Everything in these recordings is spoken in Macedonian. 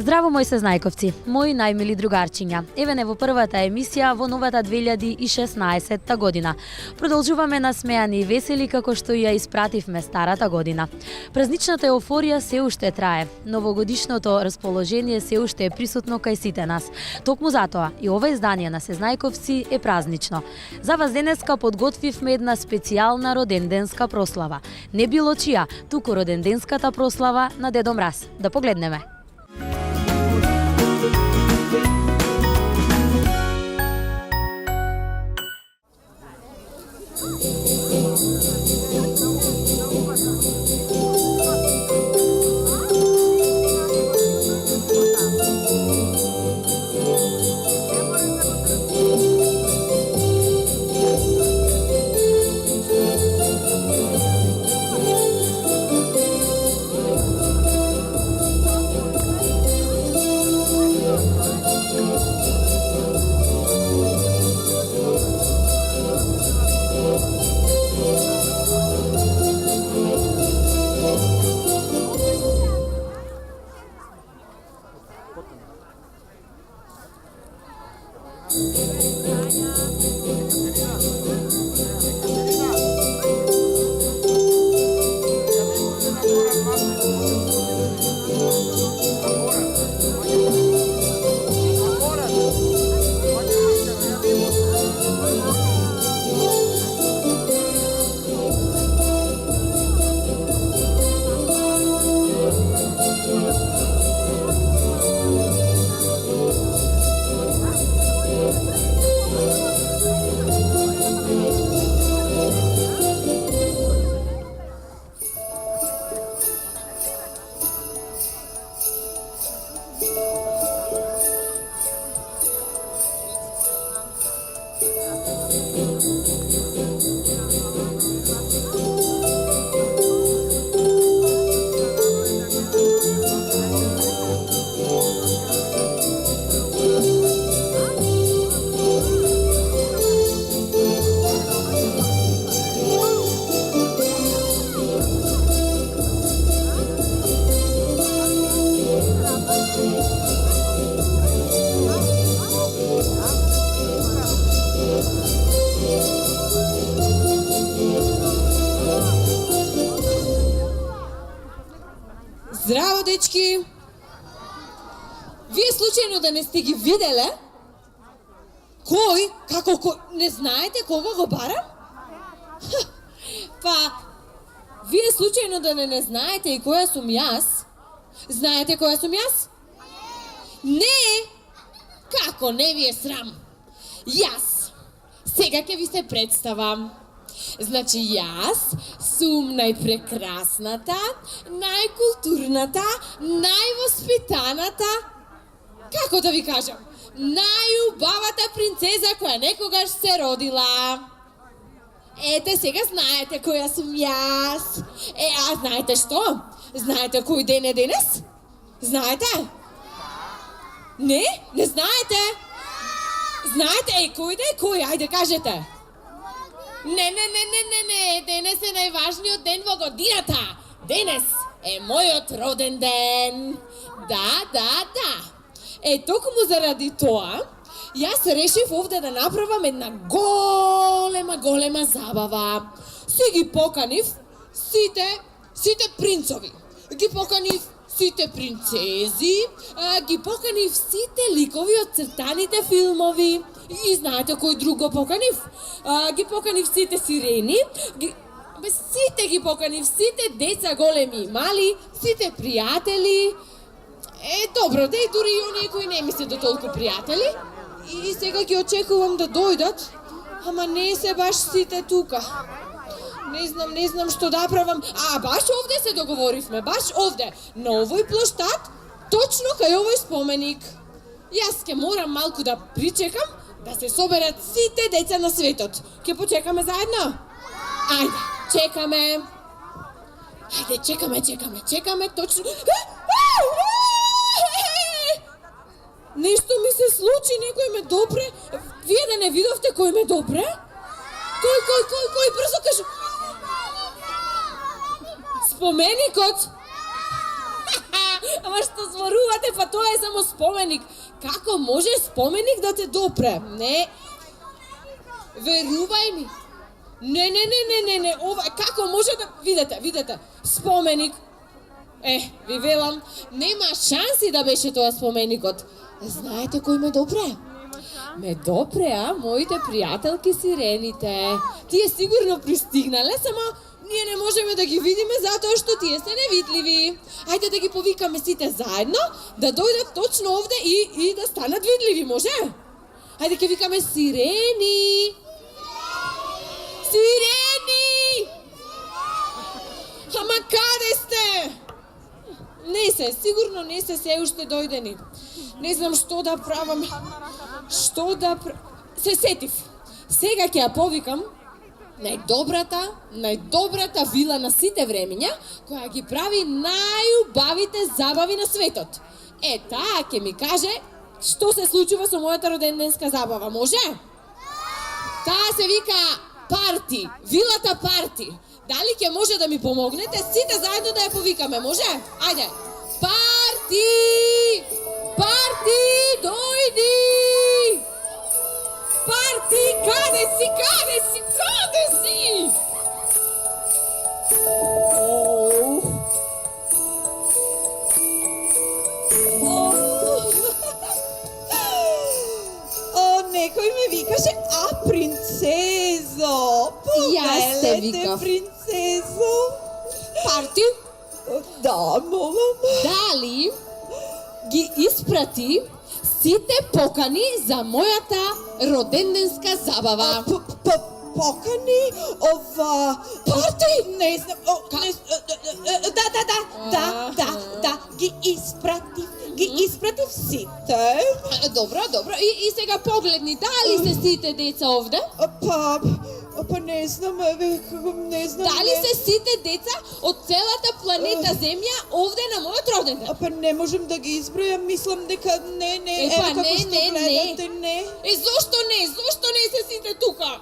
Здраво, мои сезнајковци, мои најмили другарчиња. Еве не во првата емисија во новата 2016 година. Продолжуваме насмеани и весели како што ја испративме старата година. Празничната еуфорија се уште трае. Новогодишното расположение се уште е присутно кај сите нас. Токму затоа и ова издание на Сезнајковци е празнично. За вас денеска подготвивме една специјална роденденска прослава. Не било чија, туку роденденската прослава на Дедо Мраз. Да погледнеме. Здраво, дечки! Вие случајно да не сте ги виделе? Кој? Како кој? Не знаете кога го барам? Па, вие случајно да не знаете и која сум јас? Знаете која сум јас? Не! Како не ви е срам? Јас сега ќе ви се представам. Значи, јас сум најпрекрасната, најкултурната, највоспитаната, како да ви кажам, најубавата принцеза која некогаш се родила. Ете, сега знаете која сум јас. А знаете што? Знаете кој ден е денес? Знаете? Не? Не знаете? Знаете, кој ден? Кој? Ајде, кажете. Не, денес е најважниот ден во годината. Денес е мојот роден ден. Да. Токму заради тоа, јас решив овде да направам една голема забава. Си ги поканив сите принцови. Ги поканив сите принцези, ги поканив сите ликови од цртаните филмови. И знаете кој друг го поканив? Ги поканив сите сирени, сите ги поканив, сите деца големи и мали, сите пријатели. Добро, и дури и оние кои не ми се до толку пријатели. И сега ги очекувам да дојдат, ама не се баш сите тука. Не знам што да правам. Баш овде се договоривме, баш овде, на овој плоштад, точно кај овој споменик. Јас ќе морам малку да причекам, да се соберат сите деца на светот. Ќе почекаме заедно? Ајде, чекаме. Ајде, чекаме, точно. Нешто ми се случи, некој ме допре. Вие да не видовте кој ме допре? Кој, брзо кажу. Споменикот. Ама ова што зборувате, па тоа е само споменик. Како може споменик да те допре? Не. Верувај ми. Не, ова како може да видете, споменик. Ви велам, нема шанси да беше тоа споменикот. Знаете кој ме допре? Ме допре, моите пријателки сирените. Тие сигурно пристигнале, само ние не можеме да ги видиме затоа што тие се невидливи. Ајде да ги повикаме сите заедно, да дојдат точно овде и да станат видливи, може? Ајде ќе викаме сирени. Сирени! Ама каде сте? Сигурно не се уште дојдени. Не знам што да правам. Се сетив. Сега ќе ја повикам најдобрата вила на сите времиња, која ги прави најубавите забави на светот. Таа ќе ми каже што се случува со мојата роденденска забава, може? Таа се вика Парти, вилата Парти. Дали ќе може да ми помогнете сите заедно да ја повикаме, може? Ајде. Парти! Парти, дојди! Парти, каде си? Некој ме викаше, принцезо! Јас те викав. Принцезо! Парти? Да, молам. Дали ги испрати сите покани за мојата роденденска забава? Покани? Парти? Не знам. Да, ги испратив сите. Добро. И сега погледни, дали се сите деца овде? Не знам, не знам. Дали се сите деца од целата планета Земја овде на мојот роденден? Не можем да ги избројам, мислам дека не. Како што гледате, не. Зошто не се сите тука?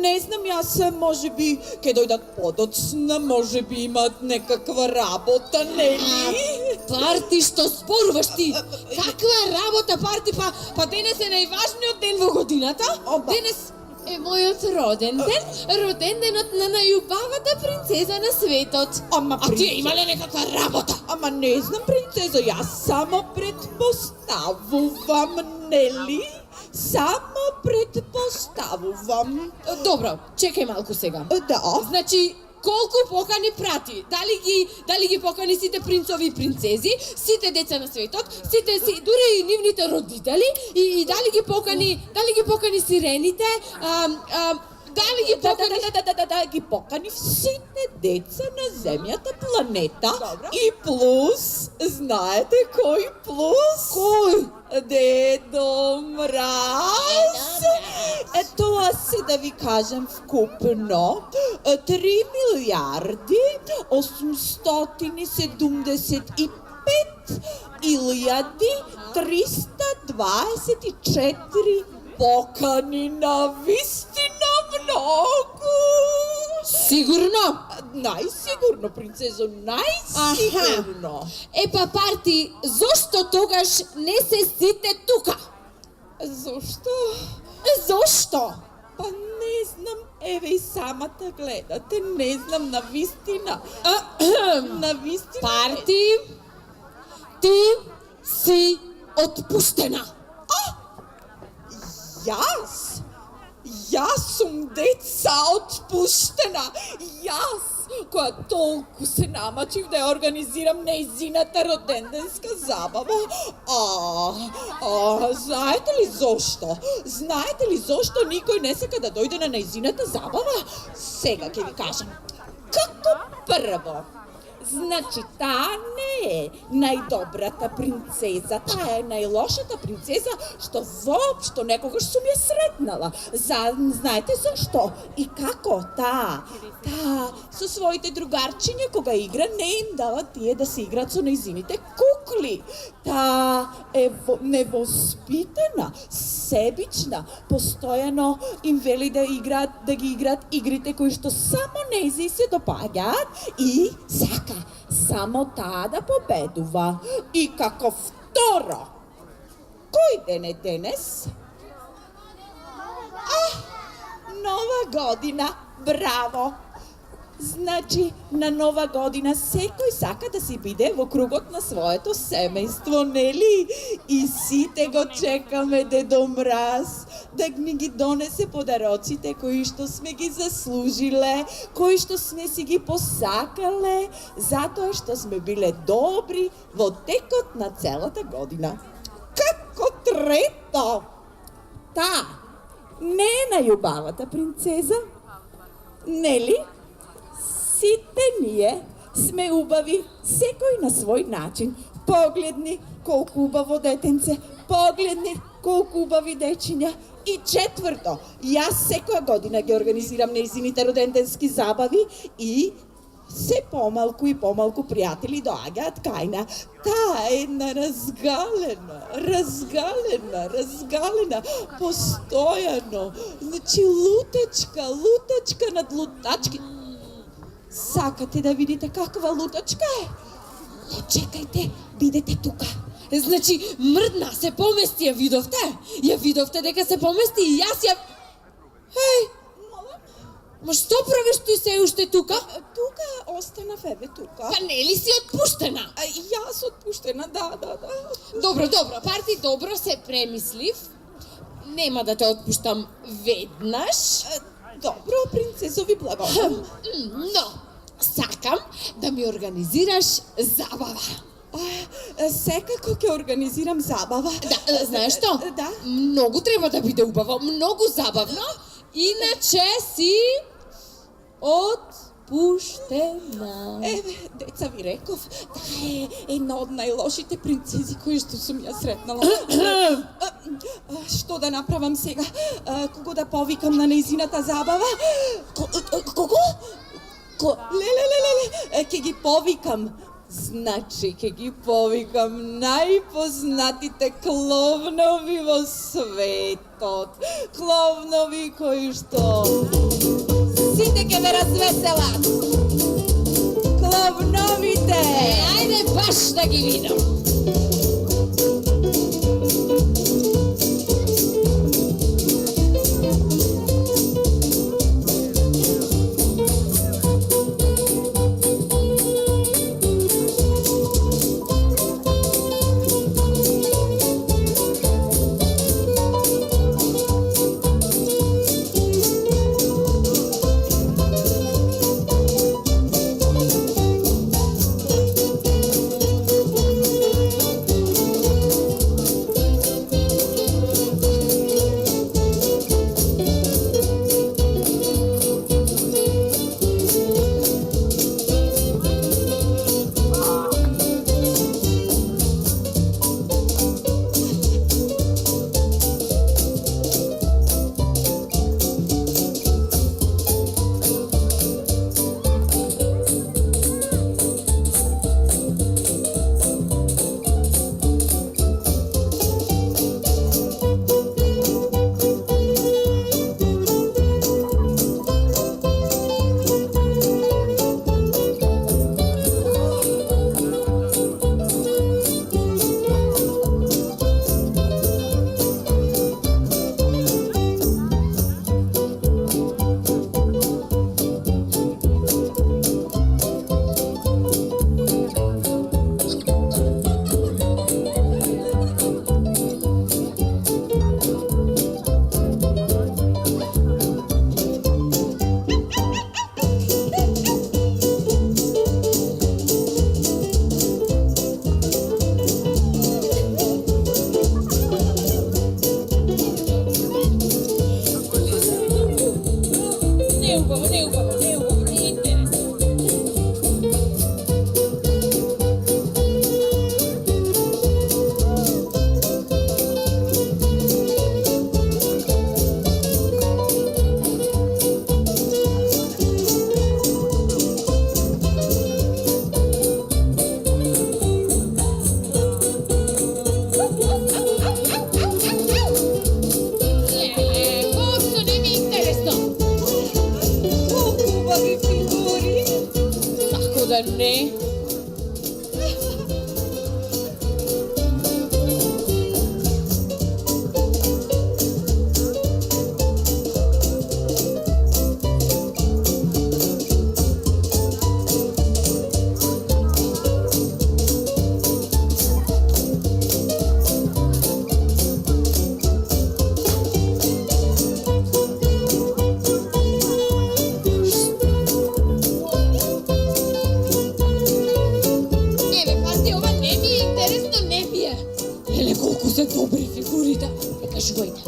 Не знам, јас можеби ќе дојдат подоцна, можеби имаат некаква работа, нели? Парти, што зборуваш ти? Каква работа, Парти? Па денес е најважниот ден во годината. Денес е мојот роденден, роденденот на најубавата принцеза на светот. А тие имале некаква работа? Ама не знам, принцезо, јас само предпоставувам, нели? Само предпоставувам. Добро, чекај малку сега. Да. Значи, колку покани прати? Дали ги покани сите принцови и принцези, сите деца на светот, дури и нивните родители, и дали ги покани сирените, дали ги покани... Да, ги покани сите деца на земјата, планета. Добро. И плюс, знаете кој плюс? Кој? Дедо Мраз. Тоа се да ви кажем вкупно 3 милиарди 875 илјади 324 покани, на вистина многу. Сигурно? Најсигурно, принцезо, најсигурно. Па, Парти, зошто тогаш не се сите тука? Зошто? Па не знам, еве и самата гледате, не знам, на вистина. На вистина. Парти, ти си отпуштена. Јас сум деца отпуштена. Јас, која толку се намачив да ја организирам нејзината роденденска забава. Знаете ли зошто? Знаете ли зошто никој не сака да дојде на нејзината забава? Сега ќе ви кажам. Како прво, значи таа не е најдобрата принцеза, таа е најлошата принцеза што воопшто некогаш сум ја сретнала. Знаете зашто? И како таа со своите другарчиња кога игра не им дава тие да се играат со нејзините кукли. могли. Та невоспитана, себична, постојано им вели да ги играат игрите кои што само нејзи се допаѓаат и сака само таа да победува. И како второ, кој ден е денес? Нова година, браво! Значи, на нова година секој сака да си биде во кругот на своето семејство, нели? И сите го чекаме Дедо Мраз да ни ги донесе подароците кои што сме ги заслужиле, кои што сме си ги посакале, затоа што сме биле добри во текот на целата година. Како трето, таа не е најубавата принцеза, нели? Сите ние сме убави, секој на свој начин. Погледни колку убаво детенце, погледни колку убави дечиња. И четврто, јас секоја година ги организирам нејзините роденденски забави и се помалку и помалку пријатели доаѓаат кај. Таа е една разгалена, постојано. Значи, лутачка над лутачки. Сакате да видите каква лутачка е? Чекајте, бидете тука. Значи, мрдна, се помести, ја видовте? Ја видовте дека се помести и јас ја... Еј, ма што правиш ти се уште тука? Тука останав, еве тука. Па нели си отпуштена? Јас отпуштена, да. Добро, Парти, добро се премислив. Нема да те отпуштам веднаш. Добро, принцезови, благодарам. Но, сакам да ми организираш забава. Секако ќе организирам забава. Да, знаеш што? Да. Многу треба да биде убаво, многу забавно, иначе си отпуштена. Еве, деца ви реков, таа е една од најлошите принцези кои што сум ја сретнала. Што да направам сега? Кого да повикам на нејзината забава? Кого? Леле, ќе ги повикам. Значи, ќе ги повикам најпознатите кловнови во светот. Кловнови кои што сите ќе ме развеселат. Кловновите! Ајде баш да ги видам. зар не? Се добри фигурите. Кажувајте.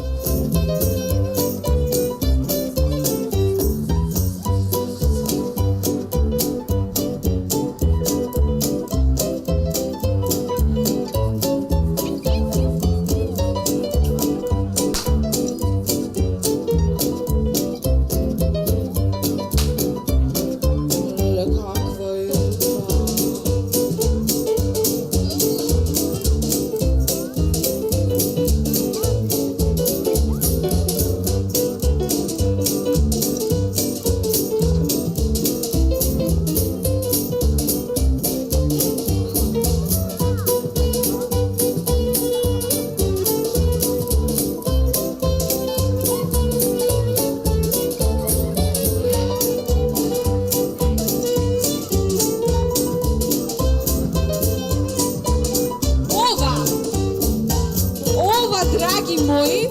Драги мои,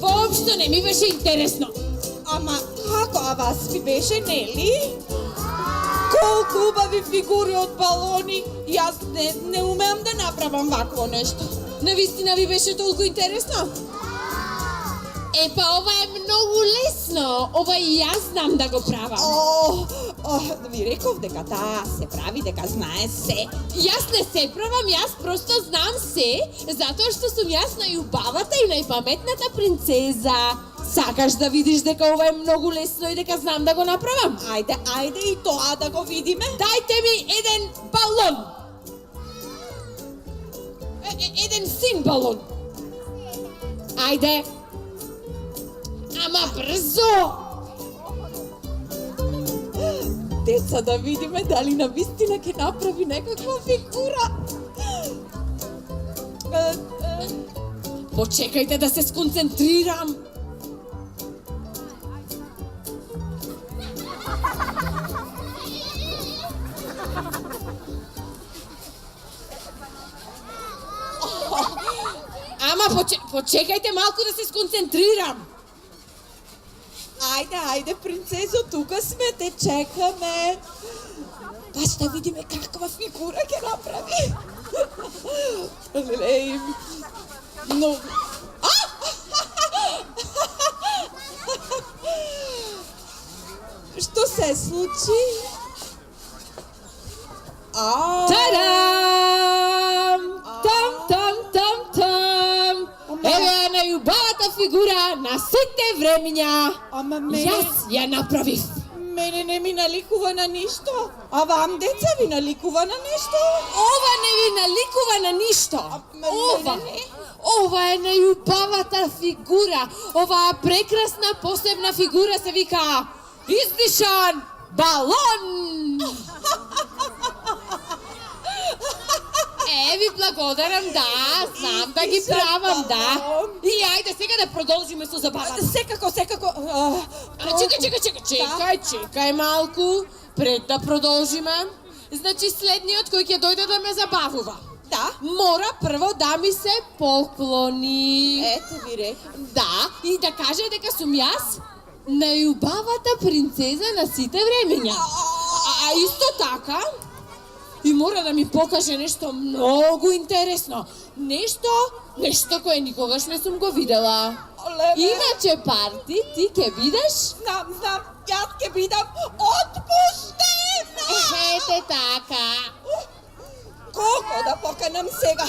воопшто не ми беше интересно. Ама како вас ви беше, нели? Колку убави фигури од балони, јас не умеам да направам вакво нешто. Навистина ви беше толку интересно? Епа, ова е многу лесно. Ова и јас знам да го правам. Ви реков дека таа се прави, дека знае се. Јас не се правам, јас просто знам се, затоа што сум јас најубавата и најпаметната принцеза. Сакаш да видиш дека ова е многу лесно и дека знам да го направам? Ајде и тоа да го видиме. Дајте ми еден балон. Еден син балон. Ајде. Ама брзо. Деца, да видиме дали навистина ќе направи некаква фигура. Почекајте да се сконцентрирам. Ама почекајте малку да се сконцентрирам. Ајде, принцезо, тука сме, те чекаме. Баш да видиме каква фигура ќе направи. Леле, но... Што се случи? Тадам! Там! Еве е најубавата фигура на сите времиња. Ама мене... Јас ја направив. Мене не ми наликува на ништо. А вам, деца, ви наликува на нешто? Ова не ви наликува на ништо. Ова е најубавата фигура. Оваа прекрасна посебна фигура се вика издишан балон. Ви благодарам, да, знам да ги правам, да. И ајде сега да продолжиме со забавата. Секако. Чекај малку, пред да продолжиме. Значи следниот кој ќе дојде да ме забавува. Да. Мора прво да ми се поклони. Ето ви рекам. Да, и да каже дека сум јас најубавата принцеза на сите времења. А исто така, и мора да ми покаже нешто многу интересно. Нешто кое никогаш не сум го видела. Иначе парти, ти ќе бидеш? Знам, јас ќе бидам отпуштена! Ете така. Кого да поканам сега?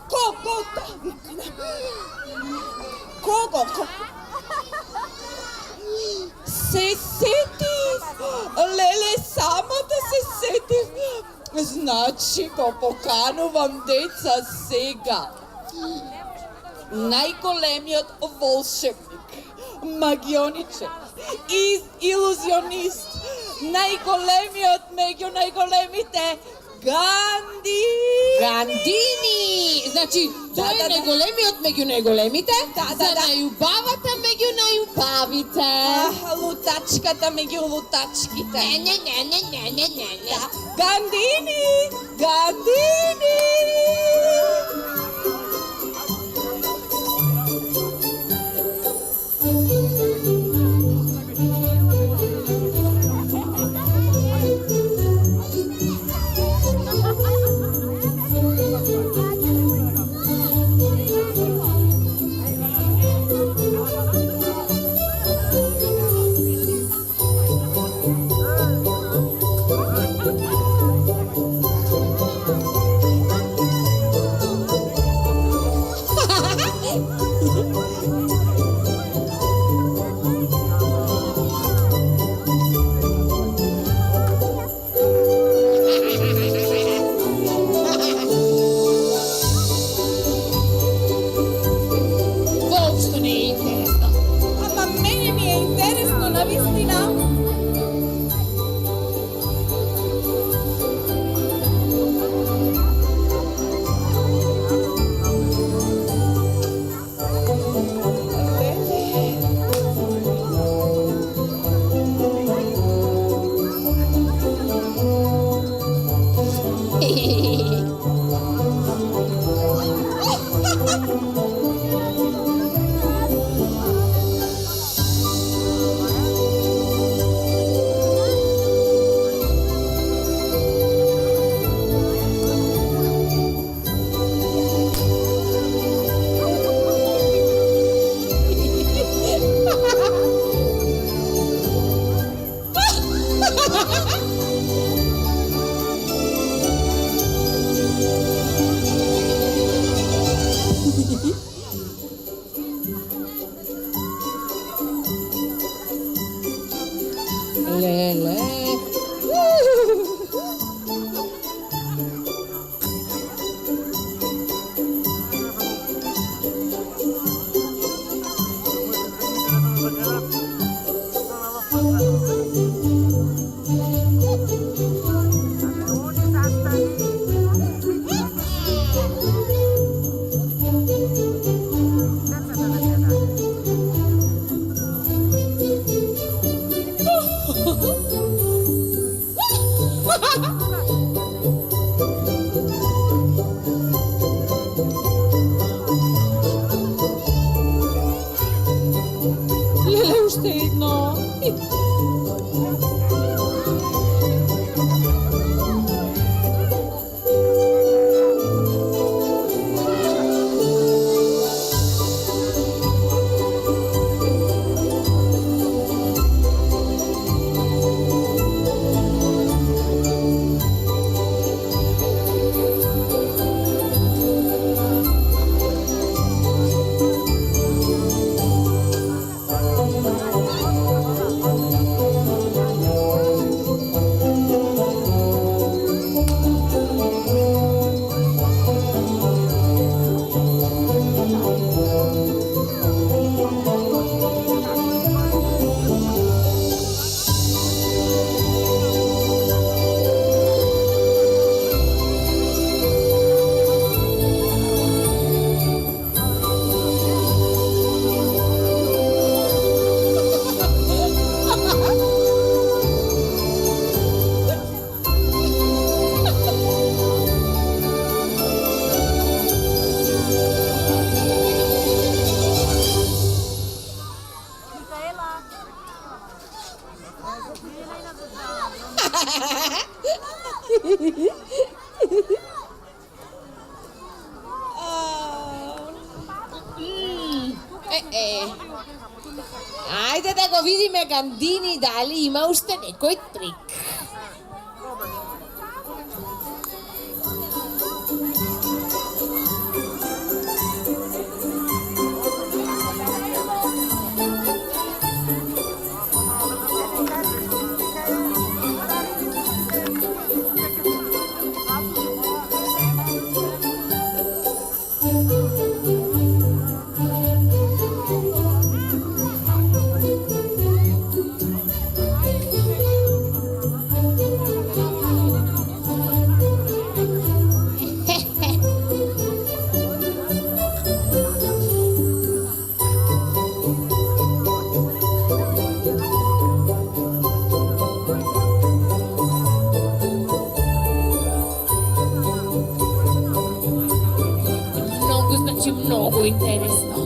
Кого да викнам? Кого? Се сетив! Леле, самата се сетив! Значи го поканувам, деца, сега. Најголемиот волшебник, магионичар, илузионист, Најголемиот меѓу најголемите. Ганди! Гандини! Значи, тој е најголемиот меѓу најголемите, за најубавата меѓу најубавите. Лутачката меѓу лутачките. Не. Гандини! Гандини! Воопшто не е интересно. Ама мене ми е интересно, навистина. Леле. Леле, уште едно. Ајде да го видиме Гандини дали има уште некој трик. интересно.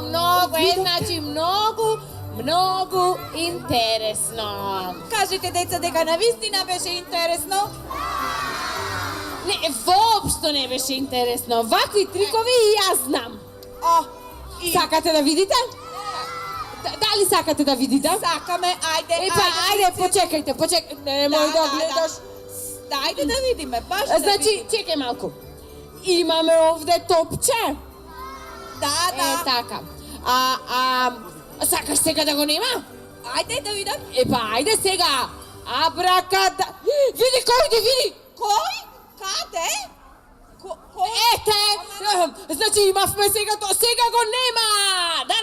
Много значи многу интересно. Кажете, деца, дека навистина беше интересно? Не, воопшто не беше интересно. Вакви трикови и јас знам. О, и... Сакате да видите? Дали сакате да видите? Сакаме, ајде, Ајде, почекајте. Не мој да гледаш. Дајде да видиме, баш да Значи, видиме. чекај малку. Имаме овде топче. Да. Така. Сакаш сега да го нема? Ајде да видам. Ајде сега. Абракада. Види кој иде, види. Кој? Каде? Кој? Ете, значи имавме сега го нема. Да.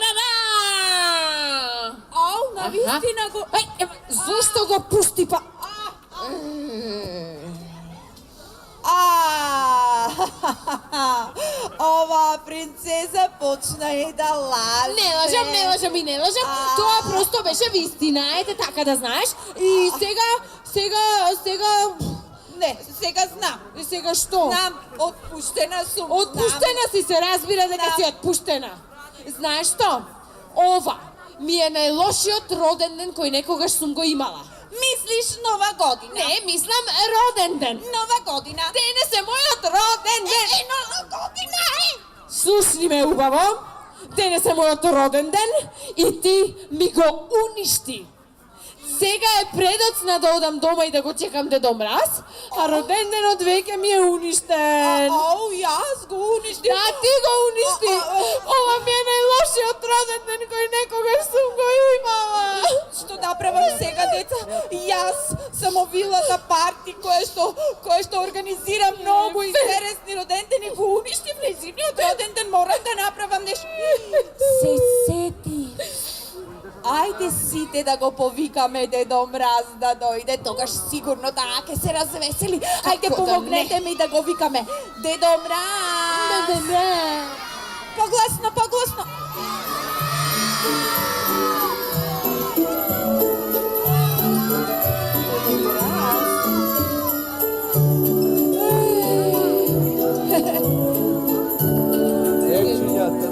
Ау, навистина го... Зошто го пусти па? Ова принцеза почна и да лаже. Не лажам. Тоа просто беше вистина, ете така да знаеш. И сега... Не, сега знам. И сега што? Знам, отпуштена сум. Отпуштена си, се разбира дека си отпуштена. Знаеш што? Ова ми е најлошиот роден ден кој некогаш сум го имала. Мислиш нова година? Не, мислам роден ден. Нова година? Денес е мојот роден ден. Нова година е! Слушни ме убаво. Денес е мојот роден ден и ти ми го уништи. Сега е предоцна да одам дома и да го чекам Дедо Мраз, а роден денот веќе ми е уништен. Ау, јас го уништив. Да, ти го уништи. Ова ми е најлошиот роден ден кој некогаш сум го имала. Што направам сега, деца? Јас сам овилата парти која што организира многу интересни родендени, го уништив нејзиниот роден ден, морам да направам нешто. Се сети. Ајде сите да го повикаме Дедо Мраз да дојде, тогаш сигурно таа ќе се развесели. Ајде помогнете ми да го викаме. Дедо Мраз! Дедо Мраз! Погласно!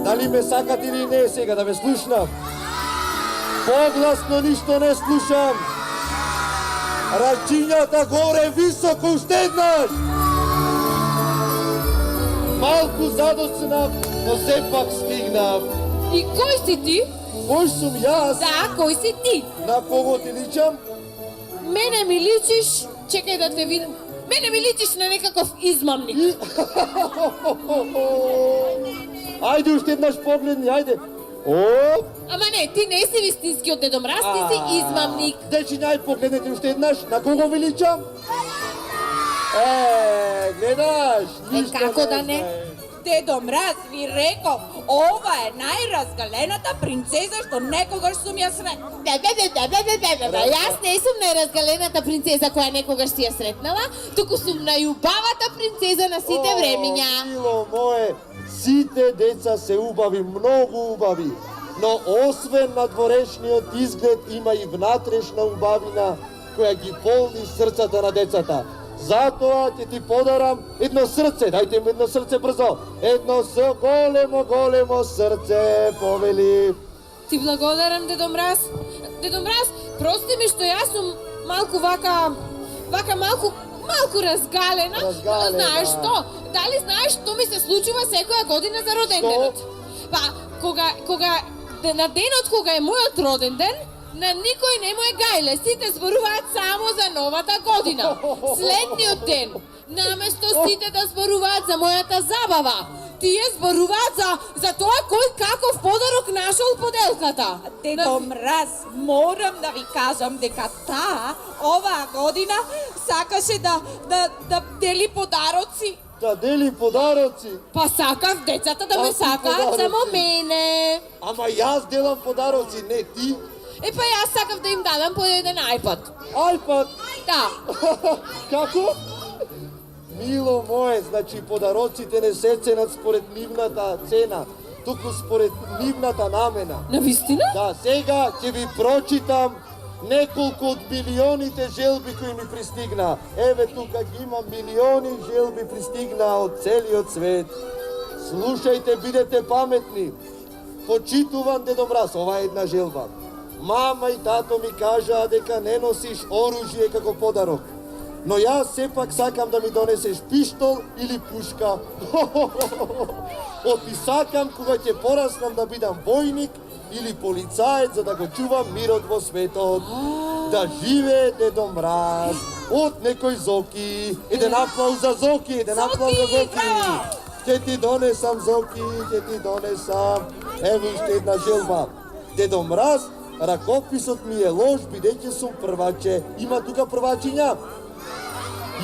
Дали ме сакат или не сега да ме слушнам? Погласно ништо не слушам. Рачињата горе високо уште еднаш. Малку задоцнав, но сепак стигнав. И кој си ти? Кој сум јас? Да, кој си ти? На кого ти личам? Мене ми личиш, чекај да те видам. Мене ми личиш на некаков измамник. Ајде уште еднаш погледни, ајде. Оп! Ама не, ти не си вистинскиот Дедо Мраз, ти си измамник. Дечиња, ајде погледнете уште еднаш, на кого ви личам? Гледаш, ништо како да не? знаеш. Дедо Мраз ви реков, ова е најразгалената принцеза што некогаш сум ја сретнала. Јас не сум најразгалената принцеза која некогаш си ја сретнала, туку сум најубавата принцеза на сите времиња. Мило мое, сите деца се убави, многу убави. Но освен надворешниот изглед има и внатрешна убавина која ги полни срцата на децата. Затоа ќе ти подарам едно срце. Дајте ми едно срце брзо. Едно големо срце, повели. Ти благодарам, Дедо Мраз. Дедо Мраз, прости ми што јас сум малку малку разгалена. Знаеш што? Дали знаеш што ми се случува секоја година за роденденот? Па, кога на денот кога е мојот роден ден, на никој не му е гајле, сите зборуваат само за новата година. Следниот ден, наместо сите да зборуваат за мојата забава, тие зборуваат за тоа кој каков подарок нашол поделката. Дедо Мраз, морам да ви кажам дека таа оваа година сакаше да дели подароци Да дели подароци. Па сакав децата да ме Какви сакаат подароци? само мене. Ама јас делам подароци, не ти. Па јас сакав да им дадам по еден iPad. Ајпад. Да. Како? Мило мое, значи подароците не се ценат според нивната цена, туку според нивната намена. Навистина? Да, сега ќе ви прочитам неколку од милионите желби кои ми пристигна. Еве тука ги имам милиони желби пристигна од целиот свет. Слушајте, бидете паметни. Почитуван Дедо Мраз, ова е една желба. Мама и тато ми кажаа дека не носиш оружје како подарок. Но јас сепак сакам да ми донесеш пиштол или пушка. Оти сакам кога ќе пораснам да бидам војник или полицаец за да го чувам мирот во светот. Да живее Дедо Мраз. Од некој Зоки. Еден аплауз за Зоки, еден аплауз за Зоки. браво! Ќе ти донесам Зоки, ќе ти донесам. Ево уште една желба. Дедо Мраз, ракописот ми е лош бидејќи сум прваче. Има тука првачиња?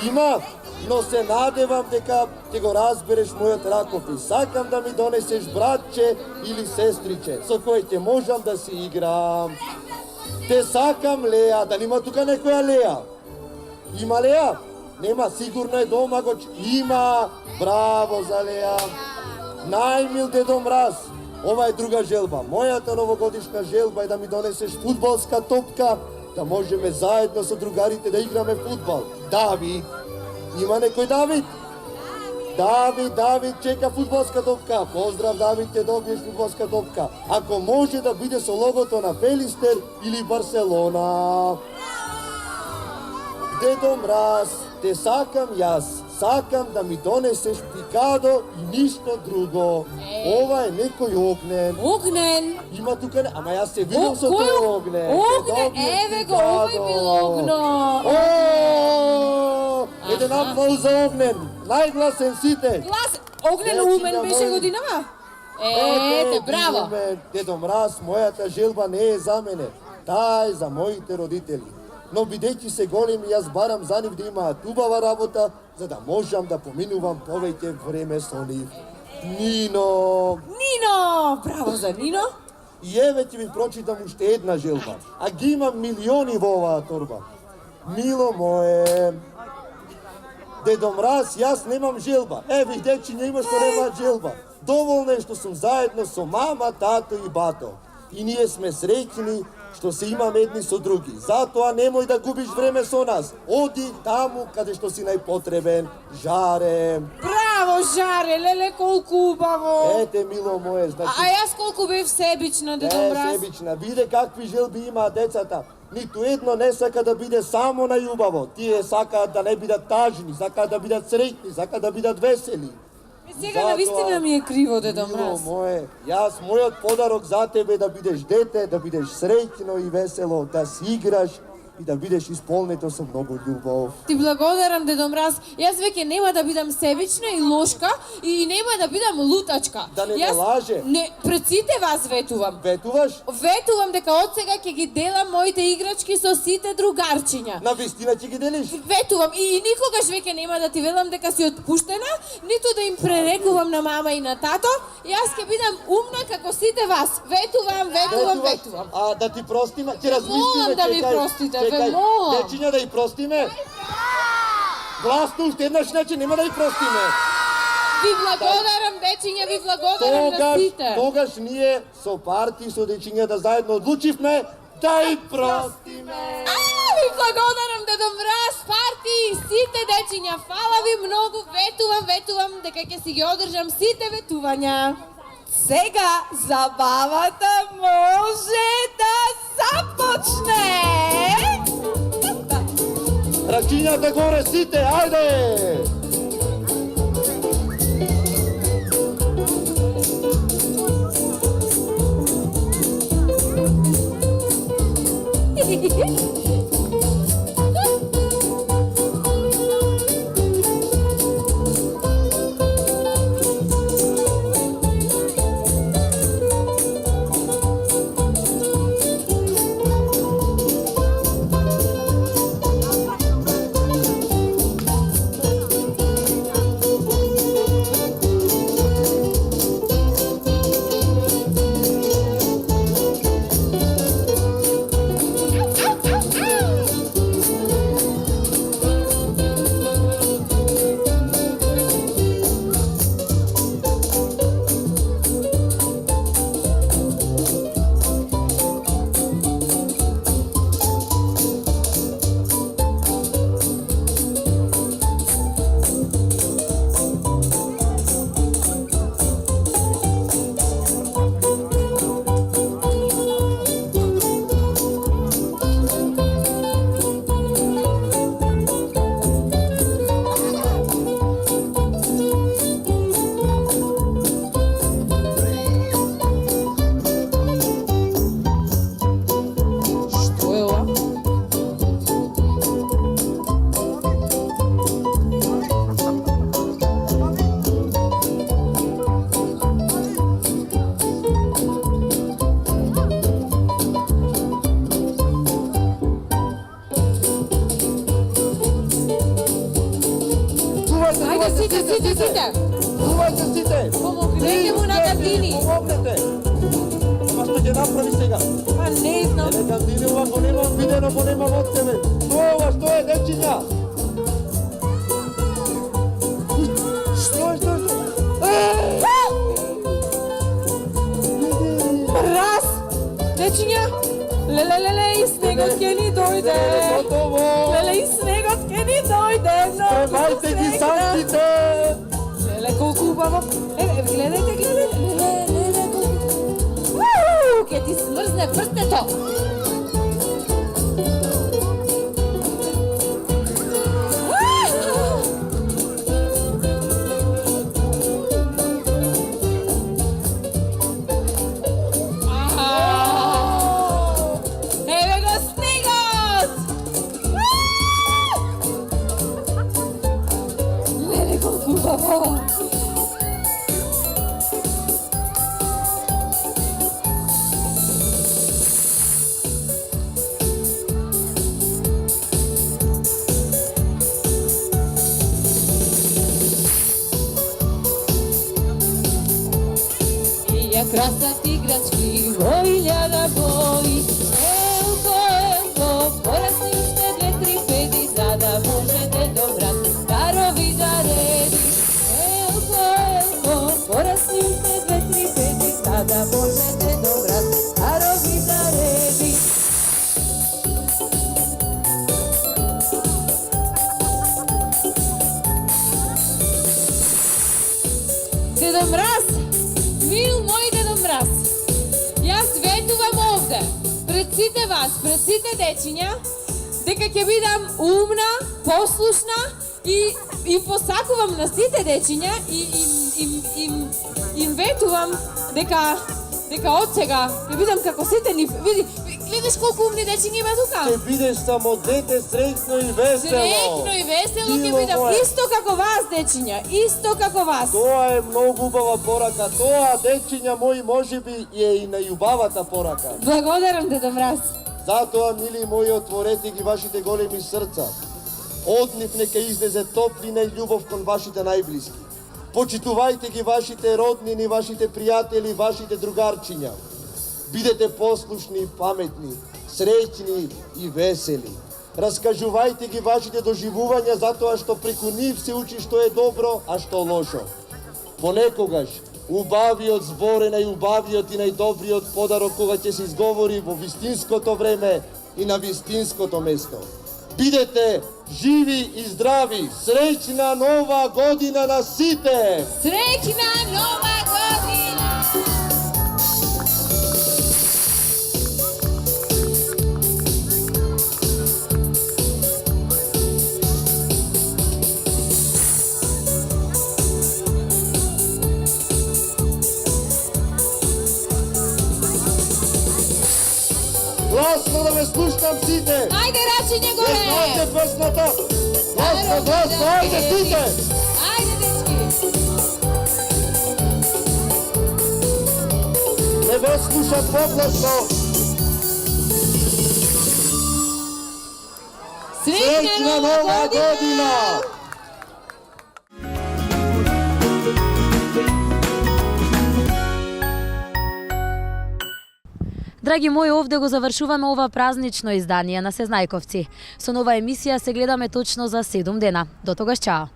Има, но се надевам дека ќе го разбереш мојот ракопис. Сакам да ми донесеш братче или сестриче, со кој ќе можам да си играм. Те сакам Леа, дали има тука некоја Леа? Има Леа? Нема, сигурно е дома го има. Браво за Леа. Најмил Дедо Мраз, ова е друга желба. Мојата новогодишна желба е да ми донесеш фудбалска топка, да можеме заедно со другарите да играме фудбал. Давид, има некој Давид? Давид чека фудбалска топка. Поздрав Давид, ќе добиеш фудбалска топка. Ако може да биде со логото на Фелистер или Барселона. Дедо Мраз, те сакам јас. Сакам да ми донесеш пикадо и ништо друго. Ова е некој Огнен. Огнен. Има тука, ама јас се видам со кој тој Огнен. Огнен, еве го, ова е бил Огно. О, еден аплауз за Огнен. Најгласен сите. Глас, Огнен Дечиња умен беше мои. годинава? Ете, браво. Дедо Мраз, мојата желба не е за мене. Таа е за моите родители. Но бидејќи се големи, јас барам за нив да имаат убава работа, за да можам да поминувам повеќе време со нив. Нино! Нино, браво за Нино. И еве ќе ви прочитам уште една желба. А ги имам милиони во оваа торба. Мило мое, Дедо Мраз, јас немам желба. Еве, дечиња има што немаат желба. Доволно е што сум заедно со мама, тато и бато. И ние сме среќни што се имаме едни со други. Затоа немој да губиш време со нас. Оди таму каде што си најпотребен. Жаре. Браво, Жаре, леле, колку убаво. Ете, мило мое, значи... А јас колку бев себична, Дедо Мраз. Себична. Биде какви желби имаат децата. Ниту едно не сака да биде само најубаво. Тие сакаат да не бидат тажни, сакаат да бидат среќни, сакаат да бидат весели. Сега навистина ми е криво, Дедо Мило Мраз. мое, јас мојот подарок за тебе е да бидеш дете, да бидеш среќно и весело, да си играш и да бидеш исполнето со многу љубов. Ти благодарам, Дедо Мраз. Јас веќе нема да бидам себична и лошка и нема да бидам лутачка. Да не Јас лаже. Не, пред сите вас ветувам. Ветуваш? Ветувам дека од сега ќе ги делам моите играчки со сите другарчиња. На вистина ќе ги делиш? Ветувам и никогаш веќе нема да ти велам дека си отпуштена, ниту да им пререкувам на мама и на тато. Јас ќе бидам умна како сите вас. Ветувам. А да ти простиме, ќе Молам размислиме, да ми чекај, простите, чекај. ве молам. Дечиња да и простиме? Гласно уште еднаш, иначе нема да и простиме. Ви благодарам, дечиња, ви благодарам на сите. Тогаш ние со парти, со дечињата заедно одлучивме да и простиме. Ви благодарам, Дедо Мраз, парти и сите дечиња. Фала ви многу, ветувам дека ќе си ги одржам сите ветувања. Сега забавата може да започне. Рачињата горе сите, ајде! сите. Чувајте сите! Помогнете му на кантини. Помогнете! Ама што ќе направи сега? Па не знам. Еле кантини ова го немам видено, го немам од тебе. Што е, дечиња? Што е? Мраз! Дечиња! Леле, и снегот ќе ни дојде. Готово! Леле, и снегот ќе ни дојде. Спремајте ги санките! Леле, колку убаво. Еве, гледајте. Леле, колку. Ке ти смрзне прстето. Еве го снегот! Леле, колку убаво. Красат играчки, војлјада бои. Елко, порасни уште 2-3 педи, за да можете добрат дарови да реди. Елко, порасни уште 2-3 педи, за да можете добрат дарови да реди. Дедо Мраз, мил мој Дедо Мраз, јас ветувам овде, пред сите вас, пред сите дечиња, дека ќе бидам умна, послушна и посакувам на сите дечиња и им ветувам дека од сега ќе бидам како сите нив. Видиш колку умни дечиња има тука? Ќе бидеш само дете среќно и весело. Среќно и весело ќе Мило бидам, моје. исто како вас дечиња, исто како вас. Тоа е многу убава порака. Тоа, дечиња мои, можеби е и најубавата порака. Благодарам, Дедо Мраз. Затоа, мили мои, отворете ги вашите големи срца. Од нив нека излезе топлина и љубов кон вашите најблиски. Почитувајте ги вашите роднини, вашите пријатели, вашите другарчиња. Бидете послушни, паметни, среќни и весели. Раскажувајте ги вашите доживувања затоа што преку нив се учи што е добро, а што лошо. Понекогаш, убавиот збор е најубавиот и најдобриот подарок кога ќе се изговори во вистинското време и на вистинското место. Бидете живи и здрави! Среќна нова година на сите! Среќна нова година! Гласно да ме слушнам сите! Ајде, рачиње Ја горе! знаете песната? Гласно, ајде сите! Ајде, дечки! Не ме слушат погласно! Среќна нова година! Драги мои, овде го завршуваме ова празнично издание на Сезнајковци. Со нова емисија се гледаме точно за 7 дена. До тогаш, чао!